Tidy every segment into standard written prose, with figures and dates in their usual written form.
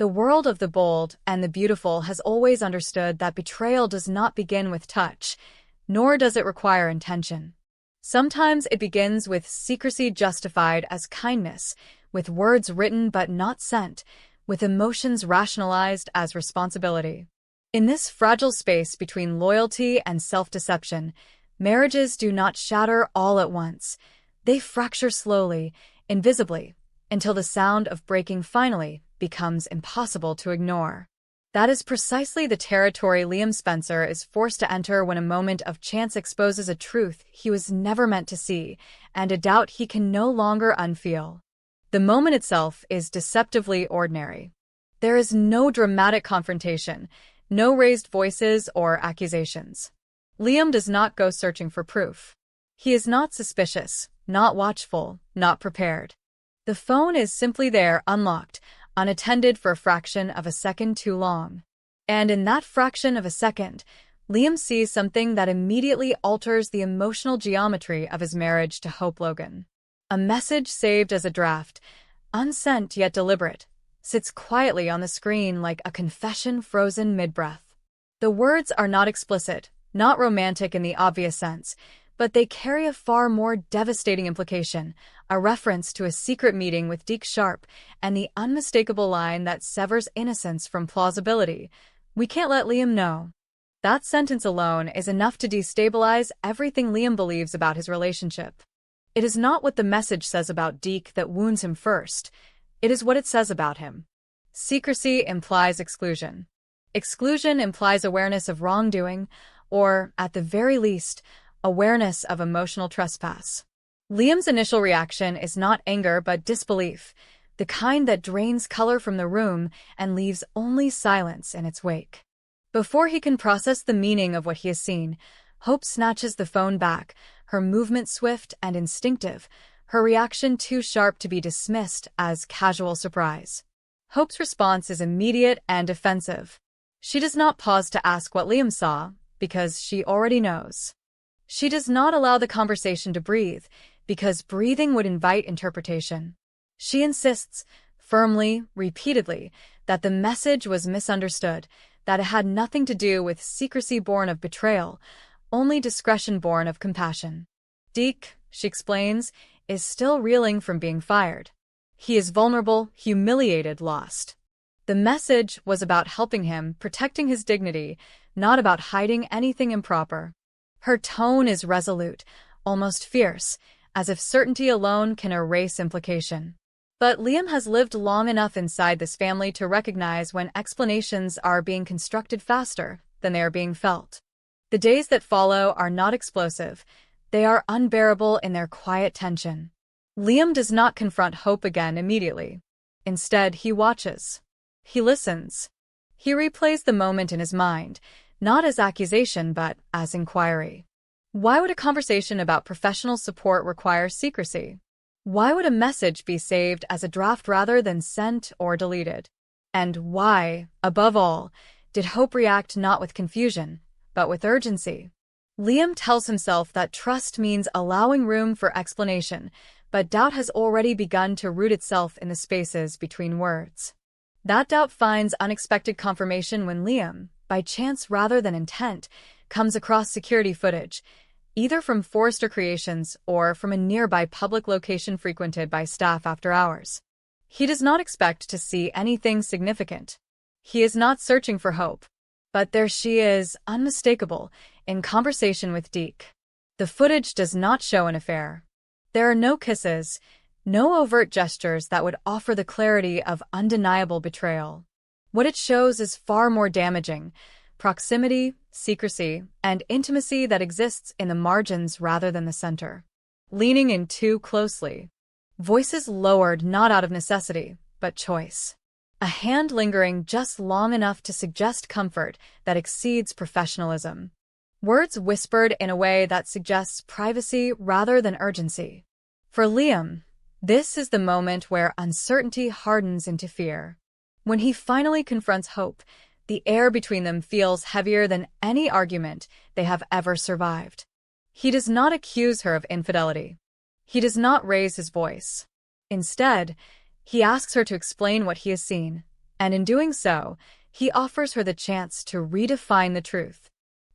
The world of the bold and the beautiful has always understood that betrayal does not begin with touch, nor does it require intention. Sometimes it begins with secrecy justified as kindness, with words written but not sent, with emotions rationalized as responsibility. In this fragile space between loyalty and self-deception, marriages do not shatter all at once. They fracture slowly, invisibly, until the sound of breaking finally becomes impossible to ignore. That is precisely the territory Liam Spencer is forced to enter when a moment of chance exposes a truth he was never meant to see, and a doubt he can no longer unfeel. The moment itself is deceptively ordinary. There is no dramatic confrontation, no raised voices or accusations. Liam does not go searching for proof. He is not suspicious, not watchful, not prepared. The phone is simply there, unlocked, unattended for a fraction of a second too long. And in that fraction of a second, Liam sees something that immediately alters the emotional geometry of his marriage to Hope Logan. A message saved as a draft, unsent yet deliberate, sits quietly on the screen like a confession frozen mid-breath. The words are not explicit, not romantic in the obvious sense, but they carry a far more devastating implication, a reference to a secret meeting with Deke and the unmistakable line that severs innocence from plausibility. "We can't let Liam know." That sentence alone is enough to destabilize everything Liam believes about his relationship. It is not what the message says about Deke that wounds him first. It is what it says about him. Secrecy implies exclusion. Exclusion implies awareness of wrongdoing, or, at the very least, awareness of emotional trespass. Liam's initial reaction is not anger but disbelief, the kind that drains color from the room and leaves only silence in its wake. Before he can process the meaning of what he has seen, Hope snatches the phone back, her movement swift and instinctive, her reaction too sharp to be dismissed as casual surprise. Hope's response is immediate and defensive. She does not pause to ask what Liam saw, because she already knows. She does not allow the conversation to breathe, because breathing would invite interpretation. She insists, firmly, repeatedly, that the message was misunderstood, that it had nothing to do with secrecy born of betrayal, only discretion born of compassion. Deke, she explains, is still reeling from being fired. He is vulnerable, humiliated, lost. The message was about helping him, protecting his dignity, not about hiding anything improper. Her tone is resolute, almost fierce, as if certainty alone can erase implication. But Liam has lived long enough inside this family to recognize when explanations are being constructed faster than they are being felt. The days that follow are not explosive. They are unbearable in their quiet tension. Liam does not confront Hope again immediately. Instead, he watches. He listens. He replays the moment in his mind, not as accusation but as inquiry. Why would a conversation about professional support require secrecy? Why would a message be saved as a draft rather than sent or deleted? And why, above all, did Hope react not with confusion, but with urgency? Liam tells himself that trust means allowing room for explanation, but doubt has already begun to root itself in the spaces between words. That doubt finds unexpected confirmation when Liam, by chance rather than intent, comes across security footage, either from Forrester Creations or from a nearby public location frequented by staff after hours. He does not expect to see anything significant. He is not searching for Hope. But there she is, unmistakable, in conversation with Deke. The footage does not show an affair. There are no kisses, no overt gestures that would offer the clarity of undeniable betrayal. What it shows is far more damaging: proximity, secrecy, and intimacy that exists in the margins rather than the center. Leaning in too closely. Voices lowered not out of necessity, but choice. A hand lingering just long enough to suggest comfort that exceeds professionalism. Words whispered in a way that suggests privacy rather than urgency. For Liam, this is the moment where uncertainty hardens into fear. When he finally confronts Hope, the air between them feels heavier than any argument they have ever survived. He does not accuse her of infidelity. He does not raise his voice. Instead, he asks her to explain what he has seen, And in doing so, he offers her the chance to redefine the truth.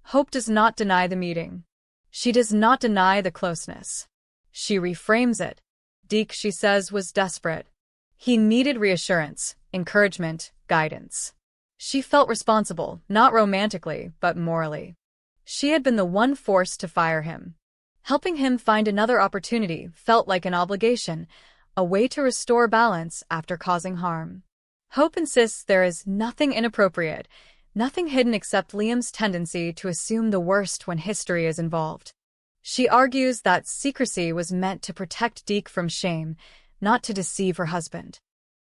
Hope does not deny the meeting. She does not deny the closeness. She reframes it. Deke, she says, was desperate. He needed reassurance, encouragement, guidance. She felt responsible, not romantically, but morally. She had been the one forced to fire him. Helping him find another opportunity felt like an obligation, a way to restore balance after causing harm. Hope insists there is nothing inappropriate, nothing hidden except Liam's tendency to assume the worst when history is involved. She argues that secrecy was meant to protect Deke from shame, not to deceive her husband.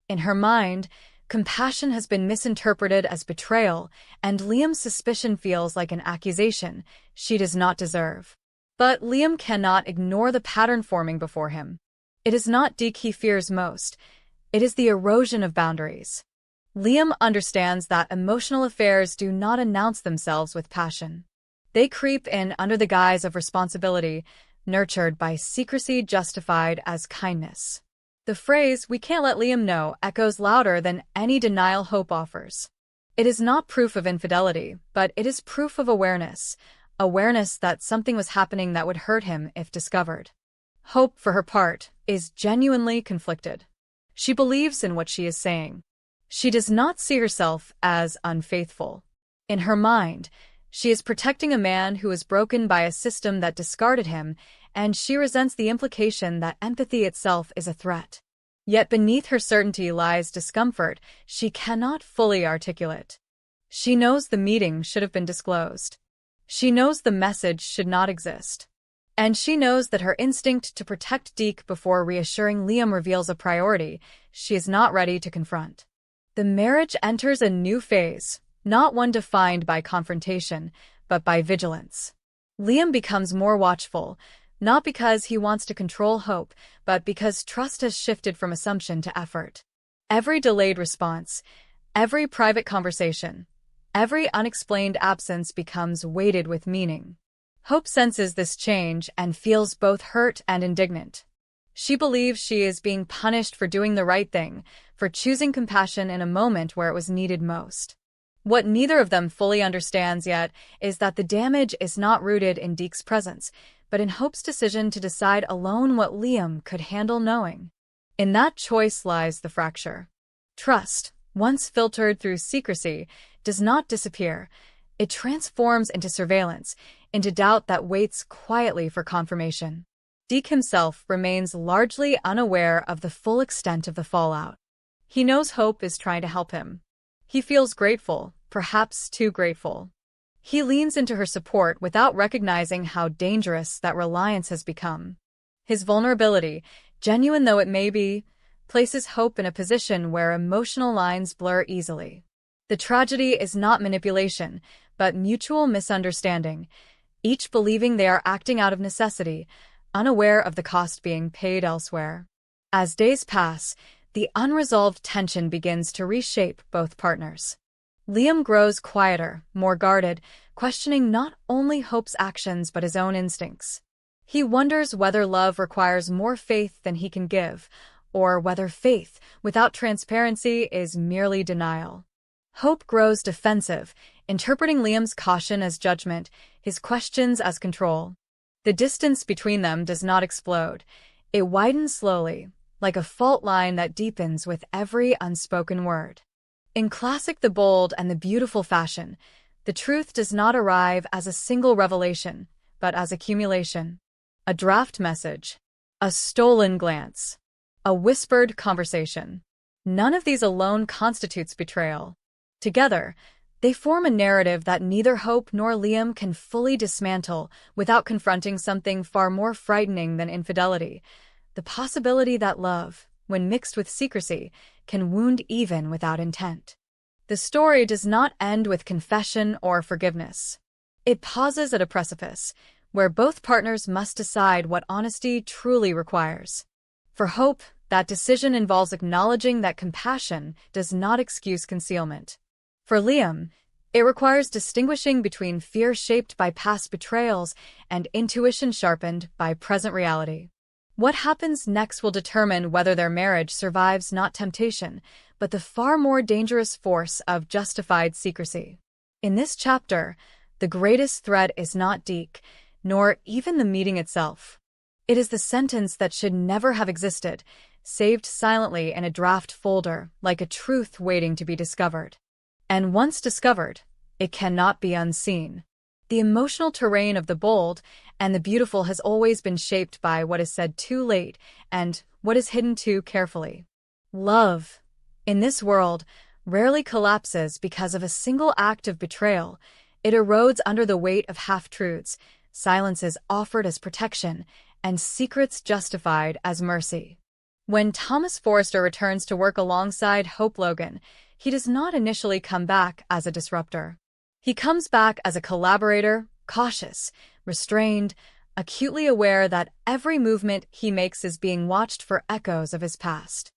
In her mind, compassion has been misinterpreted as betrayal, and Liam's suspicion feels like an accusation she does not deserve. But Liam cannot ignore the pattern forming before him. It is not Deke he fears most. It is the erosion of boundaries. Liam understands that emotional affairs do not announce themselves with passion. They creep in under the guise of responsibility, nurtured by secrecy justified as kindness. The phrase, "we can't let Liam know," echoes louder than any denial Hope offers. It is not proof of infidelity, but it is proof of awareness that something was happening that would hurt him if discovered. Hope, for her part, is genuinely conflicted. She believes in what she is saying. She does not see herself as unfaithful. In her mind, she is protecting a man who is broken by a system that discarded him, and she resents the implication that empathy itself is a threat. Yet beneath her certainty lies discomfort she cannot fully articulate. She knows the meeting should have been disclosed. She knows the message should not exist. And she knows that her instinct to protect Deke before reassuring Liam reveals a priority she is not ready to confront. The marriage enters a new phase, not one defined by confrontation, but by vigilance. Liam becomes more watchful, not because he wants to control Hope, but because trust has shifted from assumption to effort. Every delayed response, every private conversation, every unexplained absence becomes weighted with meaning. Hope senses this change and feels both hurt and indignant. She believes she is being punished for doing the right thing, for choosing compassion in a moment where it was needed most. What neither of them fully understands yet is that the damage is not rooted in Deke's presence, but in Hope's decision to decide alone what Liam could handle knowing. In that choice lies the fracture. Trust, once filtered through secrecy, does not disappear. It transforms into surveillance, into doubt that waits quietly for confirmation. Deke himself remains largely unaware of the full extent of the fallout. He knows Hope is trying to help him. He feels grateful, perhaps too grateful. He leans into her support without recognizing how dangerous that reliance has become. His vulnerability, genuine though it may be, places Hope in a position where emotional lines blur easily. The tragedy is not manipulation, but mutual misunderstanding, each believing they are acting out of necessity, unaware of the cost being paid elsewhere. As days pass, the unresolved tension begins to reshape both partners. Liam grows quieter, more guarded, questioning not only Hope's actions but his own instincts. He wonders whether love requires more faith than he can give, or whether faith, without transparency, is merely denial. Hope grows defensive, interpreting Liam's caution as judgment, his questions as control. The distance between them does not explode. It widens slowly, like a fault line that deepens with every unspoken word. In classic The Bold and the Beautiful fashion, the truth does not arrive as a single revelation, but as accumulation. A draft message, a stolen glance, a whispered conversation. None of these alone constitutes betrayal. Together, they form a narrative that neither Hope nor Liam can fully dismantle without confronting something far more frightening than infidelity, the possibility that love, when mixed with secrecy, can wound even without intent. The story does not end with confession or forgiveness. It pauses at a precipice, where both partners must decide what honesty truly requires. For Hope, that decision involves acknowledging that compassion does not excuse concealment. For Liam, it requires distinguishing between fear shaped by past betrayals and intuition sharpened by present reality. What happens next will determine whether their marriage survives not temptation, but the far more dangerous force of justified secrecy. In this chapter, the greatest threat is not Deke, nor even the meeting itself. It is the sentence that should never have existed, saved silently in a draft folder, like a truth waiting to be discovered. And once discovered, it cannot be unseen. The emotional terrain of the bold and the beautiful has always been shaped by what is said too late and what is hidden too carefully. Love, in this world, rarely collapses because of a single act of betrayal. It erodes under the weight of half-truths, silences offered as protection, and secrets justified as mercy. When Thomas Forrester returns to work alongside Hope Logan, he does not initially come back as a disruptor. He comes back as a collaborator, cautious, restrained, acutely aware that every movement he makes is being watched for echoes of his past.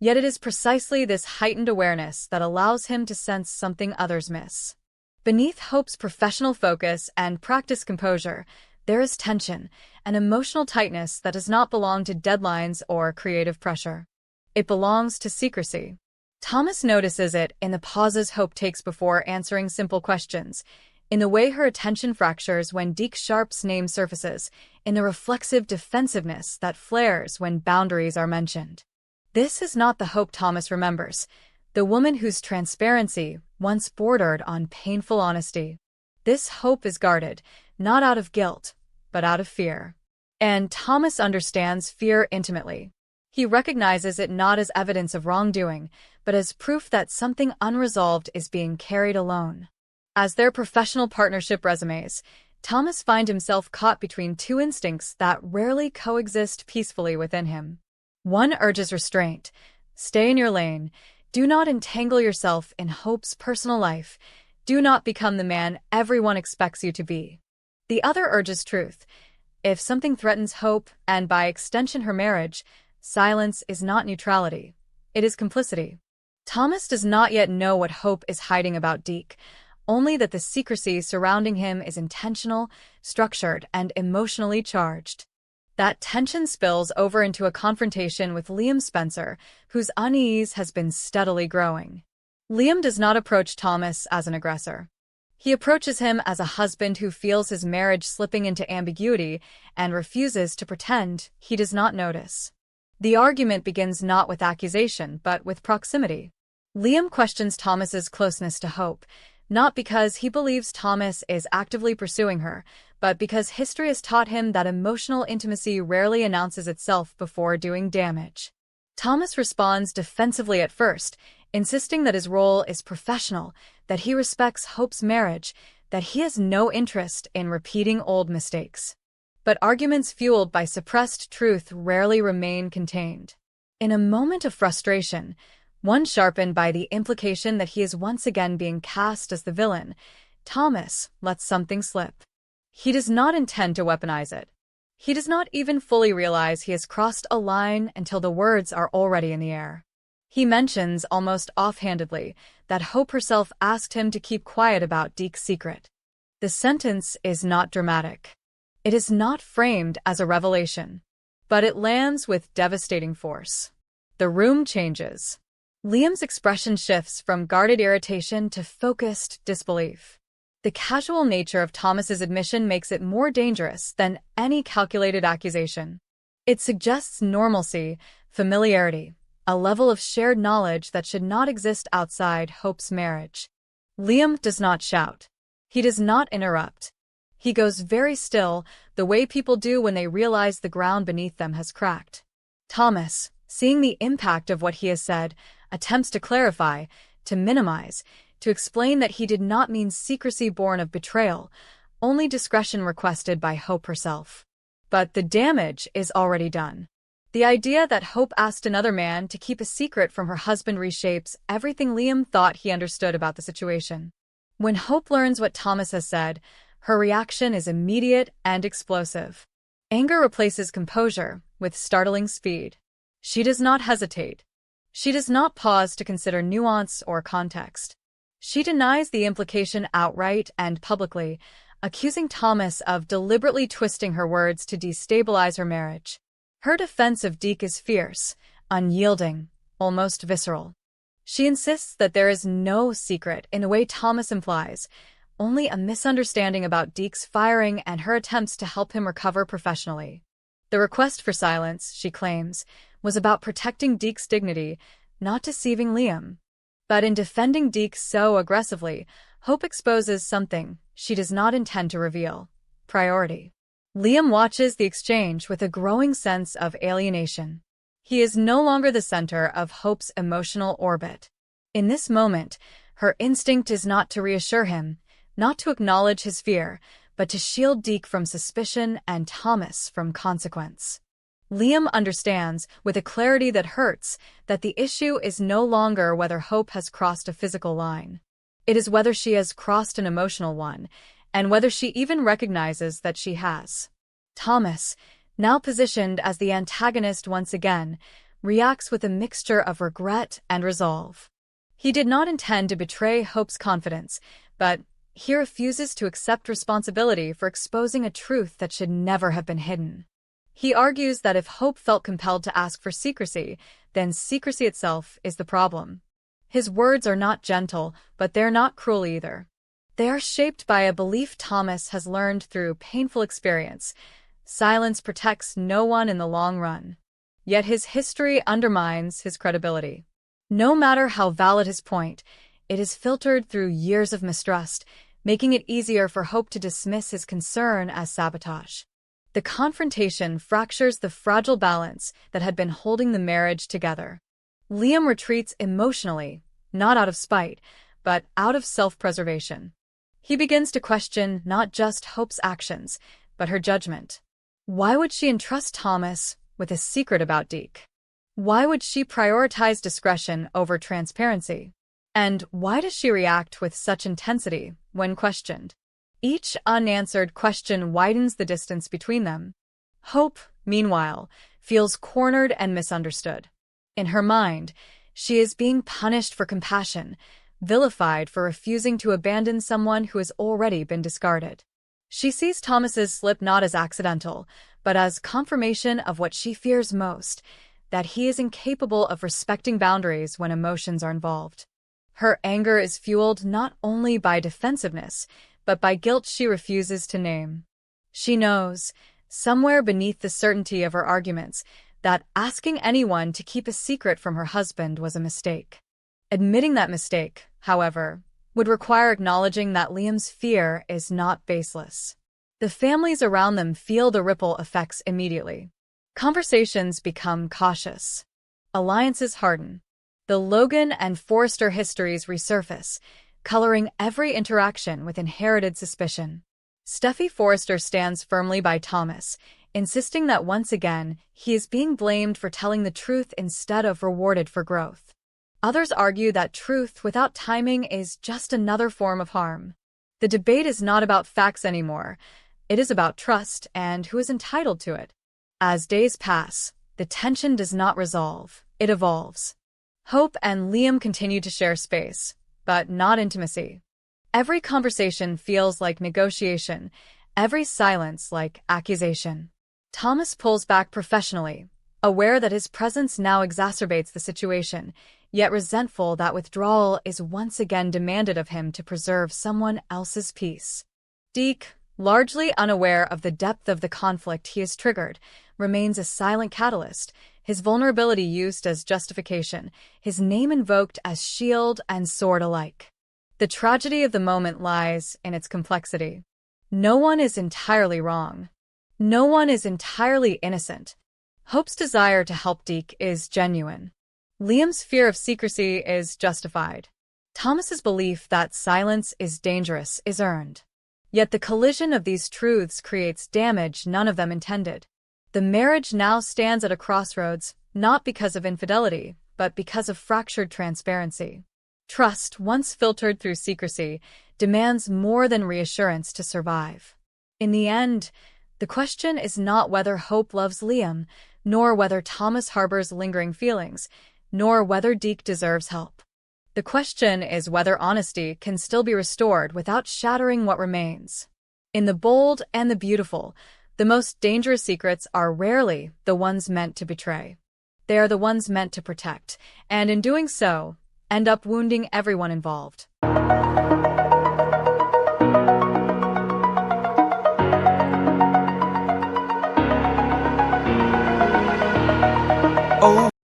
Yet it is precisely this heightened awareness that allows him to sense something others miss. Beneath Hope's professional focus and practiced composure, there is tension, an emotional tightness that does not belong to deadlines or creative pressure. It belongs to secrecy. Thomas notices it in the pauses Hope takes before answering simple questions, in the way her attention fractures when Deke Sharp's name surfaces, in the reflexive defensiveness that flares when boundaries are mentioned. This is not the Hope Thomas remembers, the woman whose transparency once bordered on painful honesty. This Hope is guarded, not out of guilt, but out of fear. And Thomas understands fear intimately. He recognizes it not as evidence of wrongdoing, but as proof that something unresolved is being carried alone. As their professional partnership resumes, Thomas finds himself caught between two instincts that rarely coexist peacefully within him. One urges restraint. Stay in your lane. Do not entangle yourself in Hope's personal life. Do not become the man everyone expects you to be. The other urges truth. If something threatens Hope, and by extension her marriage, silence is not neutrality. It is complicity. Thomas does not yet know what Hope is hiding about Deke, only that the secrecy surrounding him is intentional, structured, and emotionally charged. That tension spills over into a confrontation with Liam Spencer, whose unease has been steadily growing. Liam does not approach Thomas as an aggressor. He approaches him as a husband who feels his marriage slipping into ambiguity and refuses to pretend he does not notice. The argument begins not with accusation, but with proximity. Liam questions Thomas's closeness to Hope, not because he believes Thomas is actively pursuing her, but because history has taught him that emotional intimacy rarely announces itself before doing damage. Thomas responds defensively at first, insisting that his role is professional, that he respects Hope's marriage, that he has no interest in repeating old mistakes. But arguments fueled by suppressed truth rarely remain contained. In a moment of frustration, one sharpened by the implication that he is once again being cast as the villain, Thomas lets something slip. He does not intend to weaponize it. He does not even fully realize he has crossed a line until the words are already in the air. He mentions, almost offhandedly, that Hope herself asked him to keep quiet about Deke's secret. The sentence is not dramatic. It is not framed as a revelation, but it lands with devastating force. The room changes. Liam's expression shifts from guarded irritation to focused disbelief. The casual nature of Thomas's admission makes it more dangerous than any calculated accusation. It suggests normalcy, familiarity, a level of shared knowledge that should not exist outside Hope's marriage. Liam does not shout. He does not interrupt. He goes very still, the way people do when they realize the ground beneath them has cracked. Thomas, seeing the impact of what he has said, attempts to clarify, to minimize, to explain that he did not mean secrecy born of betrayal, only discretion requested by Hope herself. But the damage is already done. The idea that Hope asked another man to keep a secret from her husband reshapes everything Liam thought he understood about the situation. When Hope learns what Thomas has said, her reaction is immediate and explosive. Anger replaces composure with startling speed. She does not hesitate. She does not pause to consider nuance or context. She denies the implication outright and publicly, accusing Thomas of deliberately twisting her words to destabilize her marriage. Her defense of Deke is fierce, unyielding, almost visceral. She insists that there is no secret in the way Thomas implies, only a misunderstanding about Deke's firing and her attempts to help him recover professionally. The request for silence, she claims, was about protecting Deke's dignity, not deceiving Liam. But in defending Deke so aggressively, Hope exposes something she does not intend to reveal: priority. Liam watches the exchange with a growing sense of alienation. He is no longer the center of Hope's emotional orbit. In this moment, her instinct is not to reassure him, not to acknowledge his fear, but to shield Deke from suspicion and Thomas from consequence. Liam understands, with a clarity that hurts, that the issue is no longer whether Hope has crossed a physical line. It is whether she has crossed an emotional one, and whether she even recognizes that she has. Thomas, now positioned as the antagonist once again, reacts with a mixture of regret and resolve. He did not intend to betray Hope's confidence, but he refuses to accept responsibility for exposing a truth that should never have been hidden. He argues that if Hope felt compelled to ask for secrecy, then secrecy itself is the problem. His words are not gentle, but they're not cruel either. They are shaped by a belief Thomas has learned through painful experience: silence protects no one in the long run. Yet his history undermines his credibility. No matter how valid his point, it is filtered through years of mistrust, making it easier for Hope to dismiss his concern as sabotage. The confrontation fractures the fragile balance that had been holding the marriage together. Liam retreats emotionally, not out of spite, but out of self-preservation. He begins to question not just Hope's actions, but her judgment. Why would she entrust Thomas with a secret about Deke? Why would she prioritize discretion over transparency? And why does she react with such intensity when questioned? Each unanswered question widens the distance between them. Hope, meanwhile, feels cornered and misunderstood. In her mind, she is being punished for compassion, vilified for refusing to abandon someone who has already been discarded. She sees Thomas's slip not as accidental, but as confirmation of what she fears most: that he is incapable of respecting boundaries when emotions are involved. Her anger is fueled not only by defensiveness, but by guilt she refuses to name. She knows, somewhere beneath the certainty of her arguments, that asking anyone to keep a secret from her husband was a mistake. Admitting that mistake, however, would require acknowledging that Liam's fear is not baseless. The families around them feel the ripple effects immediately. Conversations become cautious. Alliances harden. The Logan and Forrester histories resurface, coloring every interaction with inherited suspicion. Steffi Forrester stands firmly by Thomas, insisting that once again he is being blamed for telling the truth instead of rewarded for growth. Others argue that truth without timing is just another form of harm. The debate is not about facts anymore. It is about trust and who is entitled to it. As days pass, the tension does not resolve, it evolves. Hope and Liam continue to share space, but not intimacy. Every conversation feels like negotiation, every silence like accusation. Thomas pulls back professionally, aware that his presence now exacerbates the situation, yet resentful that withdrawal is once again demanded of him to preserve someone else's peace. Deke, largely unaware of the depth of the conflict he has triggered, remains a silent catalyst, his vulnerability used as justification, his name invoked as shield and sword alike. The tragedy of the moment lies in its complexity. No one is entirely wrong. No one is entirely innocent. Hope's desire to help Deke is genuine. Liam's fear of secrecy is justified. Thomas's belief that silence is dangerous is earned. Yet the collision of these truths creates damage none of them intended. The marriage now stands at a crossroads, not because of infidelity, but because of fractured transparency. Trust, once filtered through secrecy, demands more than reassurance to survive. In the end, the question is not whether Hope loves Liam, nor whether Thomas harbors lingering feelings, nor whether Deke deserves help. The question is whether honesty can still be restored without shattering what remains. In the bold and the beautiful, the most dangerous secrets are rarely the ones meant to betray. They are the ones meant to protect, and in doing so, end up wounding everyone involved.